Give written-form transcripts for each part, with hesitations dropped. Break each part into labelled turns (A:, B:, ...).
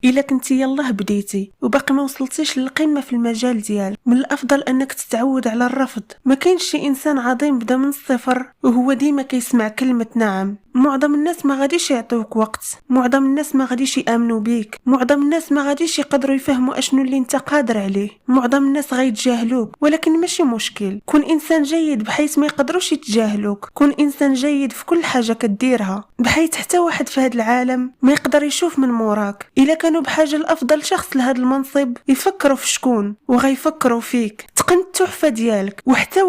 A: إلا كنتي يلاه بديتي وباقي ما وصلتيش للقمة في المجال ديالك، من الأفضل أنك تتعود على الرفض. ما كاينش شي إنسان عظيم بدا من الصفر وهو ديما كيسمع كلمة نعم. معظم الناس ما غاديش يعطوك وقت، معظم الناس ما غاديش يآمنوا بيك، معظم الناس ما غاديش يقدروا يفهموا اشنو اللي انت قادر عليه، معظم الناس غيتجاهلوك. ولكن ماشي مشكل، كون إنسان جيد بحيث ما يقدروش يتجاهلوك. كون إنسان جيد في كل حاجة كديرها بحيث حتى واحد في هذا العالم ما يقدر يشوف من موراك. إلا كانوا بحاجة لأفضل شخص لهذا المنصب يفكروا في شكون وغيفكروا فيك. تقن التحفة ديالك وحتى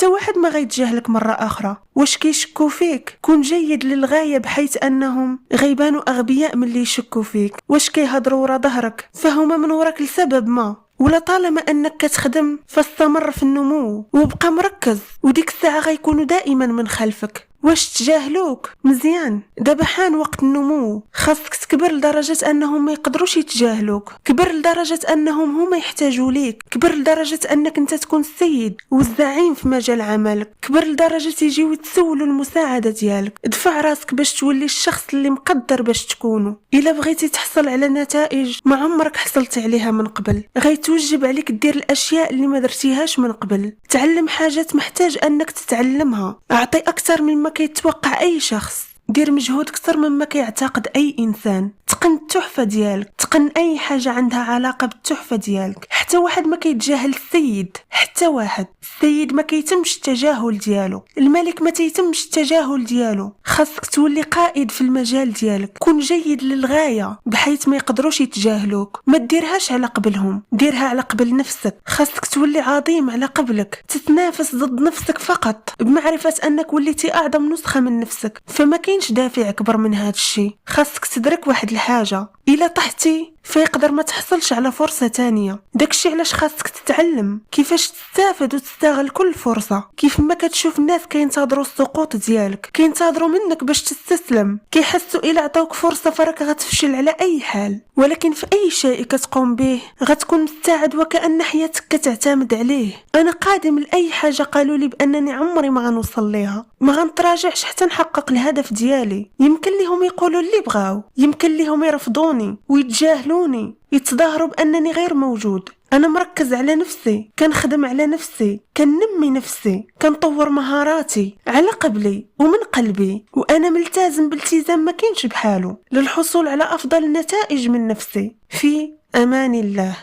A: واحد ما غيتجاهلك مرة أخرى. واش كيشكوا فيك؟ كون جيد للغاية بحيث أنهم غيبانوا أغبياء من اللي يشكوا فيك. واش كيهضروا ورا ظهرك؟ فهما من وراك لسبب ما. ولا طالما أنك كتخدم فاستمر في النمو وبقى مركز، وديك الساعة غيكونوا دائما من خلفك. واش تجاهلوك؟ مزيان، دابا حان وقت النمو. خاصك تكبر لدرجة أنهم ما يقدروش يتجاهلوك، كبر لدرجة أنهم هما يحتاجوا ليك، كبر لدرجة أنك أنت تكون السيد والزعيم في مجال عملك، كبر لدرجة يجيو يتسولوا المساعدة ديالك. ادفع راسك باش تولي الشخص اللي مقدر باش تكونه. إلا بغيتي تحصل على نتائج ما عمرك حصلت عليها من قبل، غيتوجب عليك دير الأشياء اللي ما درتيهاش من قبل. تعلم حاجات محتاج أنك تتعلمها، أعطي أكثر مما كيتوقع أي شخص، دير مجهود أكثر مما كيعتقد أي إنسان. تقن التحفة ديالك، تقن أي حاجة عندها علاقة بالتحفة ديالك. حتى واحد ما كيتجاهل السيد، حتى واحد. السيد ما كيتمش التجاهل ديالو، الملك ما تيتمش التجاهل ديالو. خاصك تولي قائد في المجال ديالك، كون جيد للغاية بحيث ما يقدروش يتجاهلوك. ما ديرهاش على قبلهم، ديرها على قبل نفسك. خاصك تولي عظيم على قبلك، تتنافس ضد نفسك فقط بمعرفة أنك وليتي أعظم نسخة من نفسك. فما كاينش دافع أكبر من هذا الشيء. خاصك تدرك واحد الحاجة، إلا طحتي فيقدر ما تحصلش على فرصة تانية. داكشي علاش خاصك تتعلم كيفاش تستافد وتستغل كل فرصة. كيف ما كتشوف الناس كينتظروا السقوط ديالك، كينتظروا منك باش تستسلم، كيحسوا إلا عطاوك فرصة فراك غتفشل على أي حال. ولكن في أي شيء كتقوم به غتكون مستعد وكأن حياتك كتعتمد عليه. أنا قادم لأي حاجة قالوا لي بأنني عمري ما غنوصل ليها، ما غنتراجعش حتى نحقق الهدف ديالي. يمكن لهم يقولوا اللي بغاو، يمكن لهم يرفضوني ويتجاهلوني، يتظاهروا بأنني غير موجود. أنا مركز على نفسي، كنخدم على نفسي، كنمي نفسي، كنطور مهاراتي على قبلي ومن قلبي، وأنا ملتزم بالتزام ما كاينش بحاله للحصول على أفضل النتائج من نفسي. في أمان الله.